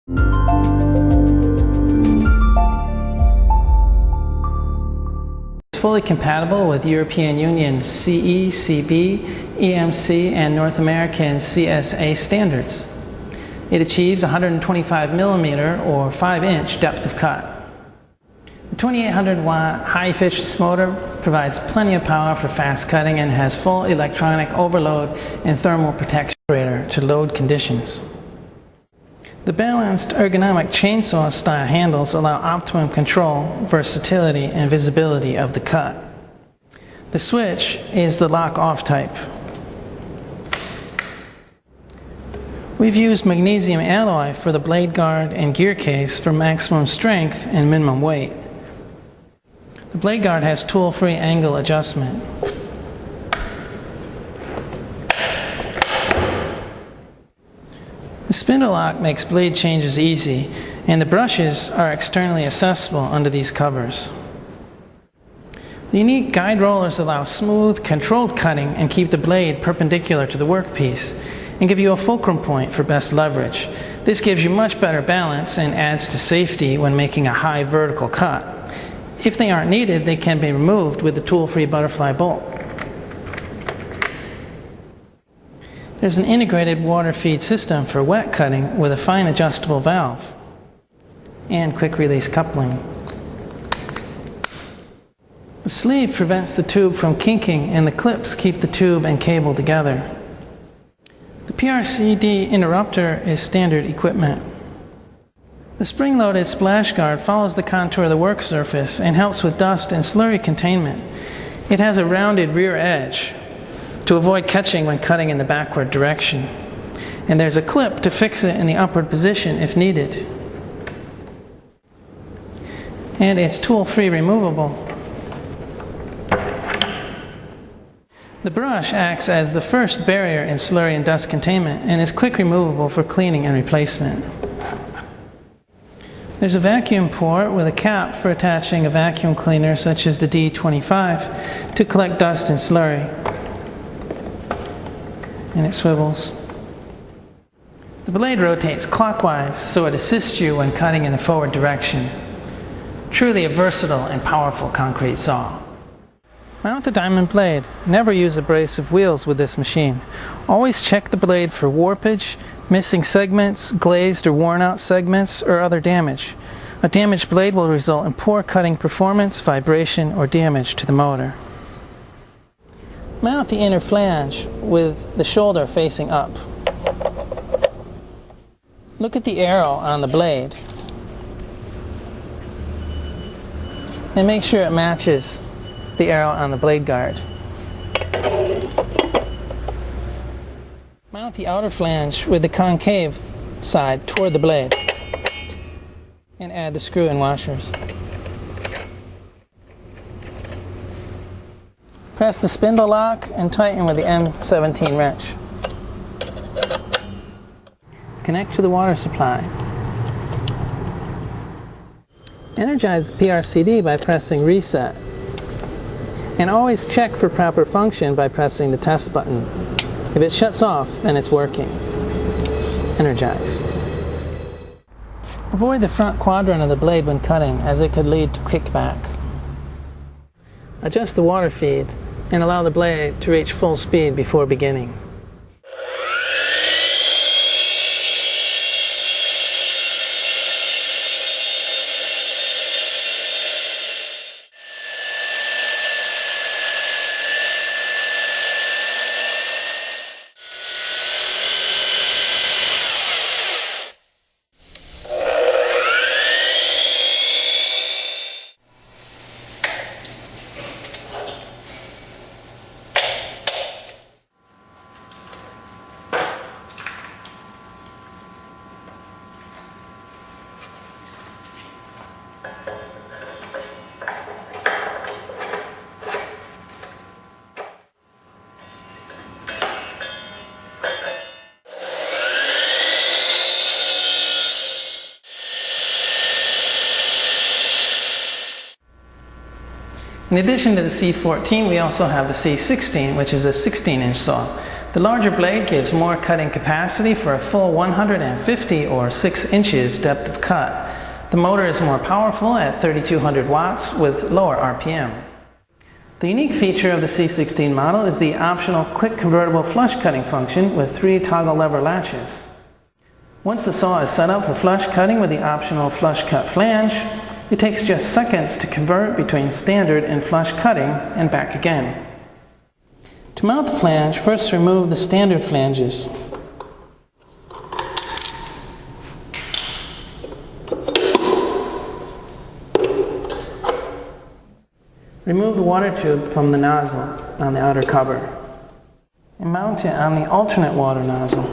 It's fully compatible with European Union CE, CB, EMC, and North American CSA standards. It achieves 125 millimeter or 5-inch depth of cut. The 2800 watt high efficiency motor provides plenty of power for fast cutting and has full electronic overload and thermal protection to load conditions. The balanced ergonomic chainsaw style handles allow optimum control, versatility, and visibility of the cut. The switch is the lock-off type. We've used magnesium alloy for the blade guard and gear case for maximum strength and minimum weight. The blade guard has tool-free angle adjustment. The spindle lock makes blade changes easy, and the brushes are externally accessible under these covers. The unique guide rollers allow smooth, controlled cutting and keep the blade perpendicular to the workpiece and give you a fulcrum point for best leverage. This gives you much better balance and adds to safety when making a high vertical cut. If they aren't needed, they can be removed with the tool-free butterfly bolt. There's an integrated water feed system for wet cutting with a fine adjustable valve and quick release coupling. The sleeve prevents the tube from kinking, and the clips keep the tube and cable together. The PRCD interrupter is standard equipment. The spring-loaded splash guard follows the contour of the work surface and helps with dust and slurry containment. It has a rounded rear edge to avoid catching when cutting in the backward direction. And there's a clip to fix it in the upward position if needed. And it's tool-free removable. The brush acts as the first barrier in slurry and dust containment and is quick removable for cleaning and replacement. There's a vacuum port with a cap for attaching a vacuum cleaner such as the D25 to collect dust and slurry. And it swivels. The blade rotates clockwise so it assists you when cutting in the forward direction. Truly a versatile and powerful concrete saw. Mount the diamond blade. Never use abrasive wheels with this machine. Always check the blade for warpage, missing segments, glazed or worn out segments, or other damage. A damaged blade will result in poor cutting performance, vibration, or damage to the motor. Mount the inner flange with the shoulder facing up. Look at the arrow on the blade and make sure it matches the arrow on the blade guard. Mount the outer flange with the concave side toward the blade and add the screw and washers. Press the spindle lock and tighten with the M17 wrench. Connect to the water supply. Energize the PRCD by pressing reset. And always check for proper function by pressing the test button. If it shuts off, then it's working. Energize. Avoid the front quadrant of the blade when cutting, as it could lead to kickback. Adjust the water feed and allow the blade to reach full speed before beginning. In addition to the C14, we also have the C16, which is a 16-inch saw. The larger blade gives more cutting capacity for a full 150 or 6 inches depth of cut. The motor is more powerful at 3200 watts with lower RPM. The unique feature of the C16 model is the optional quick convertible flush cutting function with 3 toggle lever latches. Once the saw is set up for flush cutting with the optional flush cut flange, it takes just seconds to convert between standard and flush cutting and back again. To mount the flange, first remove the standard flanges. Remove the water tube from the nozzle on the outer cover and mount it on the alternate water nozzle.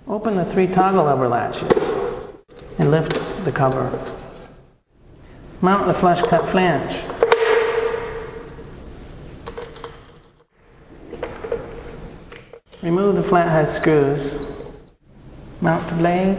Open the 3 toggle lever latches and lift the cover. Mount the flush cut flange. Remove the flathead screws. Mount the blade.